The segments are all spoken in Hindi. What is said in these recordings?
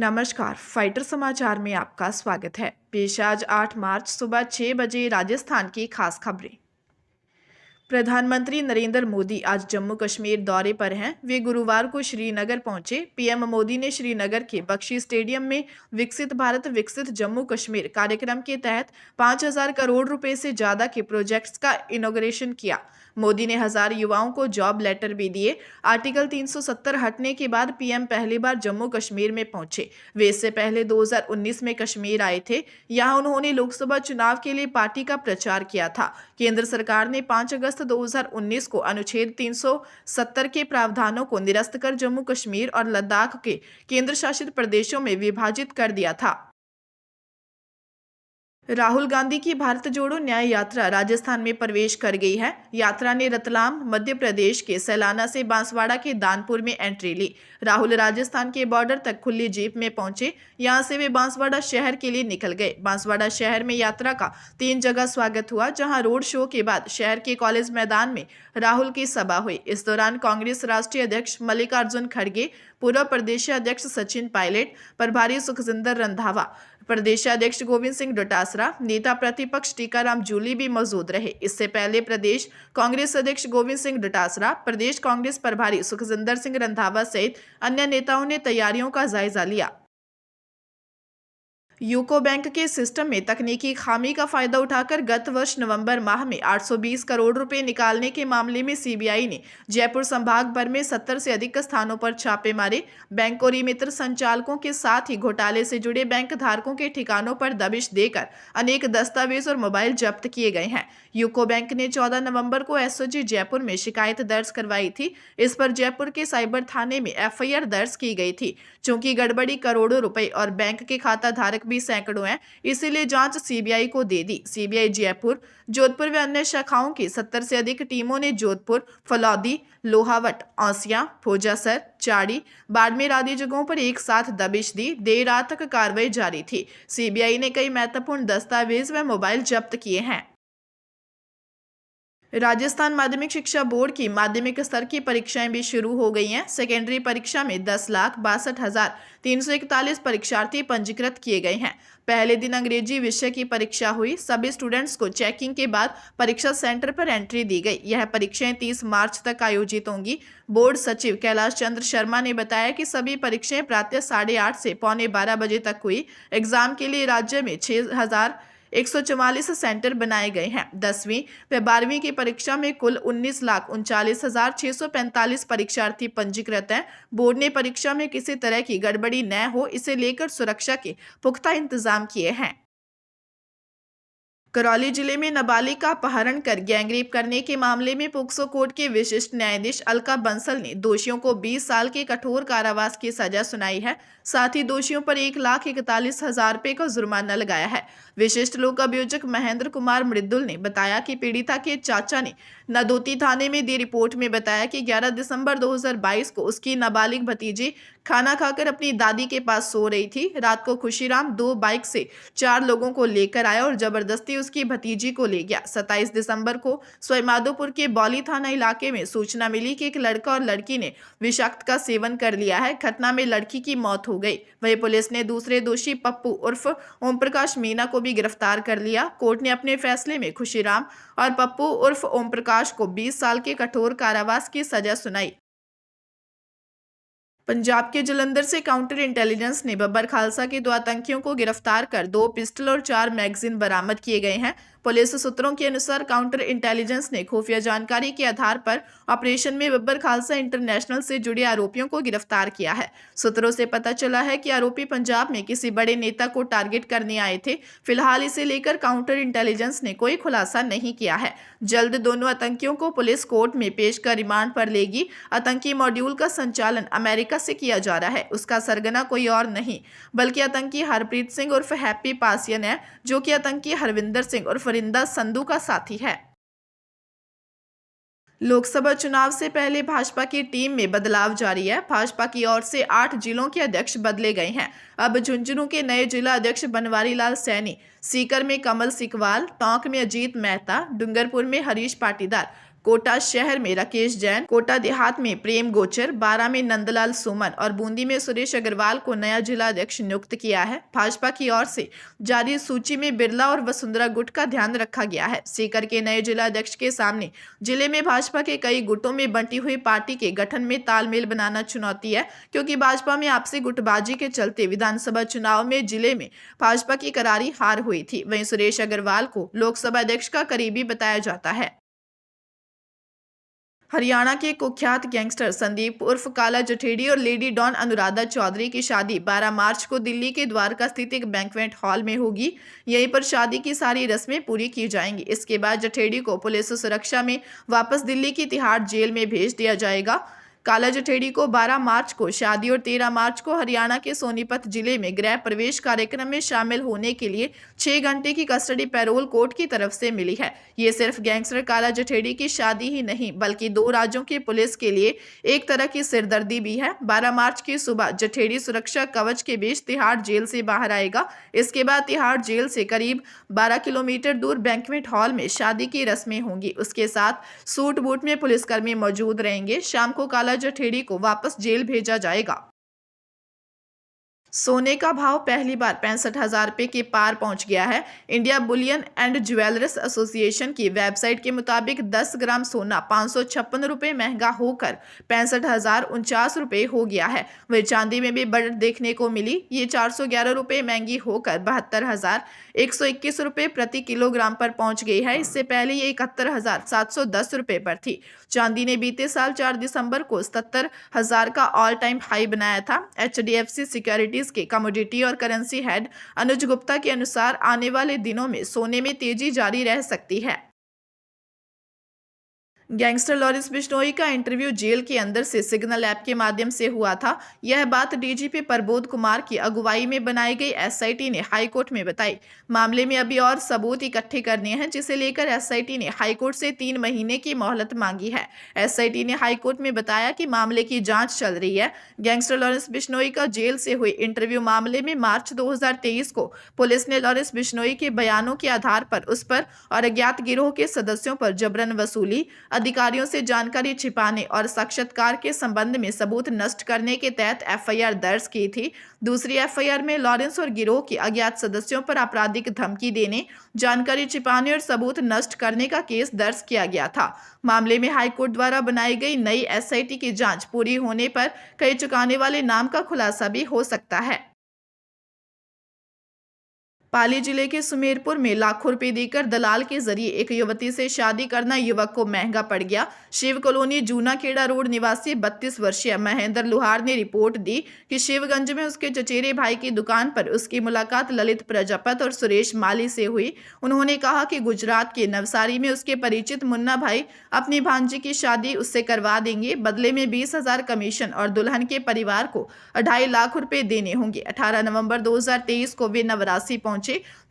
नमस्कार, फाइटर समाचार में आपका स्वागत है। पेश आज 8 मार्च सुबह 6 बजे राजस्थान की खास खबरें। प्रधानमंत्री नरेंद्र मोदी आज जम्मू कश्मीर दौरे पर हैं। वे गुरुवार को श्रीनगर पहुंचे। पीएम मोदी ने श्रीनगर के बख्शी स्टेडियम में विकसित भारत विकसित जम्मू कश्मीर कार्यक्रम के तहत 5,000 करोड़ रुपए से ज्यादा के प्रोजेक्ट्स का इनॉग्रेशन किया। मोदी ने 1,000 युवाओं को जॉब लेटर भी दिए। आर्टिकल 370 हटने के बाद पीएम पहली बार जम्मू कश्मीर में पहुंचे। वे इससे पहले 2019 में कश्मीर आए थे। यहां उन्होंने लोकसभा चुनाव के लिए पार्टी का प्रचार किया था। केंद्र सरकार ने 5 अगस्त 2019 को अनुच्छेद 370 के प्रावधानों को निरस्त कर जम्मू कश्मीर और लद्दाख के केंद्र शासित प्रदेशों में विभाजित कर दिया था। राहुल गांधी की भारत जोड़ो न्याय यात्रा राजस्थान में प्रवेश कर गई है। यात्रा ने रतलाम मध्य प्रदेश के सैलाना से बांसवाड़ा के दानपुर में एंट्री ली। राहुल राजस्थान के बॉर्डर तक खुली जीप में पहुंचे। यहां से वे बांसवाड़ा शहर के लिए निकल गए। बांसवाड़ा शहर में यात्रा का 3 जगह स्वागत हुआ, जहां रोड शो के बाद शहर के कॉलेज मैदान में राहुल की सभा हुई। इस दौरान कांग्रेस राष्ट्रीय अध्यक्ष मल्लिकार्जुन खड़गे, पूर्व प्रदेशाध्यक्ष सचिन पायलट, प्रभारी सुखजिंदर रंधावा, प्रदेशाध्यक्ष गोविंद सिंह डोटासरा, नेता प्रतिपक्ष टीकाराम जूली भी मौजूद रहे। इससे पहले प्रदेश कांग्रेस अध्यक्ष गोविंद सिंह डोटासरा, प्रदेश कांग्रेस प्रभारी सुखजिंदर सिंह रंधावा सहित अन्य नेताओं ने तैयारियों का जायजा लिया। यूको बैंक के सिस्टम में तकनीकी खामी का फायदा उठाकर गत वर्ष नवंबर माह में 820 करोड़ रुपए निकालने के मामले में सीबीआई ने जयपुर संभाग भर में 70 से अधिक स्थानों पर छापे मारे। बैंक और मित्र संचालकों के साथ ही घोटाले से जुड़े बैंक धारकों के ठिकानों पर दबिश देकर अनेक दस्तावेज और मोबाइल जब्त किए गए हैं। यूको बैंक ने 14 नवंबर को एसओजी जयपुर में शिकायत दर्ज करवाई थी। इस पर जयपुर के साइबर थाने में एफआईआर दर्ज की गई थी। चूंकि गड़बड़ी करोड़ों रुपए और बैंक के खाता धारक भी सैकड़ों हैं, इसीलिए जांच सीबीआई को दे दी। सीबीआई जयपुर, जोधपुर व अन्य शाखाओं की 70 से अधिक टीमों ने जोधपुर, फलौदी, लोहावट, औसिया, भोजासर, चाड़ी, बाड़मेर आदि जगहों पर एक साथ दबिश दी। देर रात तक कार्रवाई जारी थी। सीबीआई ने कई महत्वपूर्ण दस्तावेज व मोबाइल जब्त किए हैं। राजस्थान माध्यमिक शिक्षा बोर्ड की माध्यमिक स्तर की परीक्षाएं भी शुरू हो गई हैं। सेकेंडरी परीक्षा में 10,62,341 परीक्षार्थी पंजीकृत किए गए हैं। पहले दिन अंग्रेजी विषय की परीक्षा हुई। सभी स्टूडेंट्स को चेकिंग के बाद परीक्षा सेंटर पर एंट्री दी गई। यह परीक्षाएं 30 मार्च तक आयोजित होंगी। बोर्ड सचिव कैलाश चंद्र शर्मा ने बताया कि सभी परीक्षाएं प्रातः 8:30 से पौने 12 बजे तक हुई। एग्जाम के लिए राज्य में 6,144 सेंटर बनाए गए हैं। 10वीं व 12वीं की परीक्षा में कुल 19,39,645 परीक्षार्थी पंजीकृत हैं। बोर्ड ने परीक्षा में किसी तरह की गड़बड़ी न हो, इसे लेकर सुरक्षा के पुख्ता इंतजाम किए हैं। करौली जिले में नाबालिग का अपहरण कर गैंगरेप करने के मामले में पोक्सो कोर्ट के विशिष्ट न्यायाधीश अलका बंसल ने दोषियों को 20 साल के कठोर कारावास की सजा सुनाई है। साथ ही दोषियों पर 1,41,000 रुपए का जुर्माना लगाया है। विशिष्ट लोक अभियोजक महेंद्र कुमार मृदुल ने बताया कि पीड़िता के चाचा ने नदोती थाने में दी रिपोर्ट में बताया कि 11 दिसंबर 2022 को उसकी नाबालिग भतीजी खाना खाकर अपनी दादी के पास सो रही थी। रात को खुशीराम 2 बाइक से 4 लोगों को लेकर आया और जबरदस्ती उसकी भतीजी को ले गया। 27 दिसंबर को सवाईमाधोपुर के बौली थाना इलाके में सूचना मिली कि एक लड़का और लड़की ने विषाक्त का सेवन कर लिया है। घटना में लड़की की मौत हो गई। वहीं पुलिस ने दूसरे दोषी पप्पू उर्फ ओम प्रकाश मीना को भी गिरफ्तार कर लिया। कोर्ट ने अपने फैसले में खुशीराम और पप्पू उर्फ ओम प्रकाश को 20 साल के कठोर कारावास की सजा सुनाई। पंजाब के जलंधर से काउंटर इंटेलिजेंस ने बब्बर खालसा के 2 आतंकियों को गिरफ्तार कर 2 पिस्टल और 4 मैगजीन बरामद किए गए हैं। पुलिस सूत्रों के अनुसार काउंटर इंटेलिजेंस ने खुफिया जानकारी के आधार पर ऑपरेशन में बब्बर खालसा इंटरनेशनल से जुड़े आरोपियों को गिरफ्तार किया है। सूत्रों से पता चला है कि आरोपी पंजाब में किसी बड़े नेता को टारगेट करने आए थे। फिलहाल इसे लेकर काउंटर इंटेलिजेंस ने कोई खुलासा नहीं किया है। जल्द दोनों आतंकियों को पुलिस कोर्ट में पेश कर रिमांड पर लेगी। आतंकी मॉड्यूल का संचालन अमेरिका से किया जा रहा है। उसका सरगना कोई और नहीं बल्कि आतंकी हरप्रीत सिंह उर्फ हैप्पी पासियन है, जो कि आतंकी हरविंदर सिंह उर्फ रिंदा संधू का साथी है। लोकसभा चुनाव से पहले भाजपा की टीम में बदलाव जारी है। भाजपा की ओर से 8 जिलों के अध्यक्ष बदले गए हैं। अब झुंझुनू के नए जिला अध्यक्ष बनवारी लाल सैनी, सीकर में कमल सिकवाल, टोंक में अजीत मेहता, डूंगरपुर में हरीश पाटीदार, कोटा शहर में राकेश जैन, कोटा देहात में प्रेम गोचर, बारा में नंदलाल सुमन और बूंदी में सुरेश अग्रवाल को नया जिला अध्यक्ष नियुक्त किया है। भाजपा की ओर से जारी सूची में बिरला और वसुंधरा गुट का ध्यान रखा गया है। सीकर के नए जिला अध्यक्ष के सामने जिले में भाजपा के कई गुटों में बंटी हुई पार्टी के गठन में तालमेल बनाना चुनौती है, क्योंकि भाजपा में आपसी गुटबाजी के चलते विधानसभा चुनाव में जिले में भाजपा की करारी हार हुई थी। वहीं सुरेश अग्रवाल को लोकसभा अध्यक्ष का करीबी बताया जाता है। हरियाणा के कुख्यात गैंगस्टर संदीप उर्फ काला जठेड़ी और लेडी डॉन अनुराधा चौधरी की शादी 12 मार्च को दिल्ली के द्वारका स्थित एक बैंक्वेट हॉल में होगी। यहीं पर शादी की सारी रस्में पूरी की जाएंगी। इसके बाद जठेड़ी को पुलिस सुरक्षा में वापस दिल्ली की तिहाड़ जेल में भेज दिया जाएगा। काला जठेड़ी को 12 मार्च को शादी और 13 मार्च को हरियाणा के सोनीपत जिले में गृह प्रवेश कार्यक्रम में शामिल होने के लिए 6 घंटे की कस्टडी पैरोल कोर्ट की तरफ से मिली है। ये सिर्फ गैंगस्टर काला जठेड़ी की शादी ही नहीं, बल्कि 2 राज्यों की पुलिस के लिए एक तरह की सिरदर्दी भी है। 12 मार्च की सुबह जठेड़ी सुरक्षा कवच के बीच तिहाड़ जेल से बाहर आएगा। इसके बाद तिहाड़ जेल से करीब 12 किलोमीटर दूर बैंक्वेट हॉल में शादी की रस्में होंगी। उसके साथ सूट बूट में पुलिसकर्मी मौजूद रहेंगे। शाम को काला जठेड़ी को वापस जेल भेजा जाएगा। सोने का भाव पहली बार 65,000 रुपये के पार पहुंच गया है। India Boolean and jewellers association की वेबसाइट के मुताबिक 10 ग्राम सोना 556 रुपये महंगा होकर 65,049 रुपये हो गया है। वही चांदी में भी बढ़त देखने को मिली। ये 411 रुपये महंगी होकर 72,121 रुपये प्रति किलोग्राम पर पहुंच गई है। इससे पहले ये 71,710 रुपये पर थी। चांदी ने बीते साल 4 दिसंबर को 77,000 का ऑल टाइम हाई बनाया था। HDFC सिक्योरिटीज के कमोडिटी और करेंसी हेड अनुज गुप्ता के अनुसार आने वाले दिनों में सोने में तेजी जारी रह सकती है। गैंगस्टर लॉरेंस बिश्नोई का इंटरव्यू जेल के अंदर से सिग्नल ऐप के माध्यम से हुआ था। यह बात डीजीपी प्रबोध कुमार की अगुवाई में बनाई गई एसआईटी ने हाईकोर्ट में बताई। मामले में अभी और सबूत इकट्ठे करने हैं, जिसे लेकर एसआईटी ने हाईकोर्ट से 3 महीने की मोहलत मांगी है। एसआईटी ने हाईकोर्ट में बताया कि मामले की जांच चल रही है। गैंगस्टर लॉरेंस बिश्नोई का जेल से हुए इंटरव्यू मामले में मार्च 2023 को पुलिस ने लॉरेंस बिश्नोई के बयानों के आधार पर उस पर और अज्ञात गिरोह के सदस्यों पर जबरन वसूली, अधिकारियों से जानकारी छिपाने और साक्षात्कार के संबंध में सबूत नष्ट करने के तहत एफआईआर दर्ज की थी। दूसरी एफआईआर में लॉरेंस और गिरोह के अज्ञात सदस्यों पर आपराधिक धमकी देने, जानकारी छिपाने और सबूत नष्ट करने का केस दर्ज किया गया था। मामले में हाईकोर्ट द्वारा बनाई गई नई एसआईटी की जांच पूरी होने पर कई चुकाने वाले नाम का खुलासा भी हो सकता है। पाली जिले के सुमेरपुर में लाखों रुपए देकर दलाल के जरिए एक युवती से शादी करना युवक को महंगा पड़ गया। शिव कॉलोनी जूना खेड़ा रोड निवासी 32 वर्षीय महेंद्र लुहार ने रिपोर्ट दी कि शिवगंज में उसके चचेरे भाई की दुकान पर उसकी मुलाकात ललित प्रजापत और सुरेश माली से हुई। उन्होंने कहा कि गुजरात के नवसारी में उसके परिचित मुन्ना भाई अपनी भांजी की शादी उससे करवा देंगे। बदले में 20,000 कमीशन और दुल्हन के परिवार को 2.5 लाख रुपए देने होंगे। 18 नवंबर 2023 को वे नवरासी पहुंचे,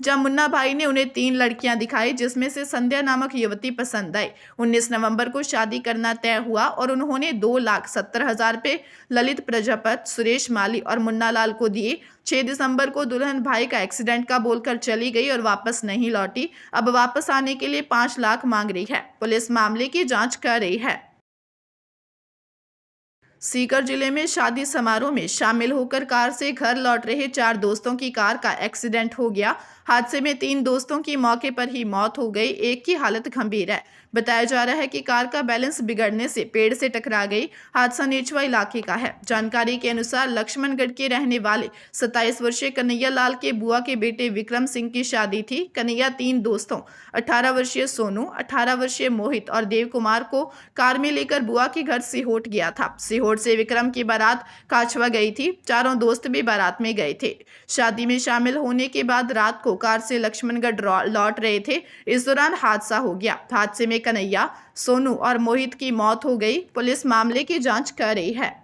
जब मुन्ना भाई ने उन्हें 3 लड़कियां दिखाई, जिसमें से संध्या नामक युवती पसंद आई। 19 नवंबर को शादी करना तय हुआ और उन्होंने 2,70,000 रुपए ललित प्रजापत, सुरेश माली और मुन्ना लाल को दिए। 6 दिसंबर को दुल्हन भाई का एक्सीडेंट का बोलकर चली गई और वापस नहीं लौटी। अब वापस आने के लिए 5 लाख मांग रही है। पुलिस मामले की जांच कर रही है। सीकर जिले में शादी समारोह में शामिल होकर कार से घर लौट रहे 4 दोस्तों की कार का एक्सीडेंट हो गया। हादसे में 3 दोस्तों की मौके पर ही मौत हो गई। एक की हालत गंभीर है। बताया जा रहा है कि कार का बैलेंस बिगड़ने से पेड़ से टकरा गई। हादसा नेचवा इलाके का है। जानकारी के अनुसार लक्ष्मणगढ़ के रहने वाले 27 वर्षीय कन्हैया लाल के बुआ के बेटे विक्रम सिंह की शादी थी। कन्हैया 3 दोस्तों 18 वर्षीय सोनू, 18 वर्षीय मोहित और देव कुमार को कार में लेकर बुआ के घर सीहोट गया था। सीहोट से विक्रम की बारात काछवा गई थी। चारों दोस्त भी बारात में गए थे। शादी में शामिल होने के बाद रात को कार से लक्ष्मणगढ़ लौट रहे थे। इस दौरान हादसा हो गया। हादसे में कन्हैया, सोनू और मोहित की मौत हो गई। पुलिस मामले की जांच कर रही है।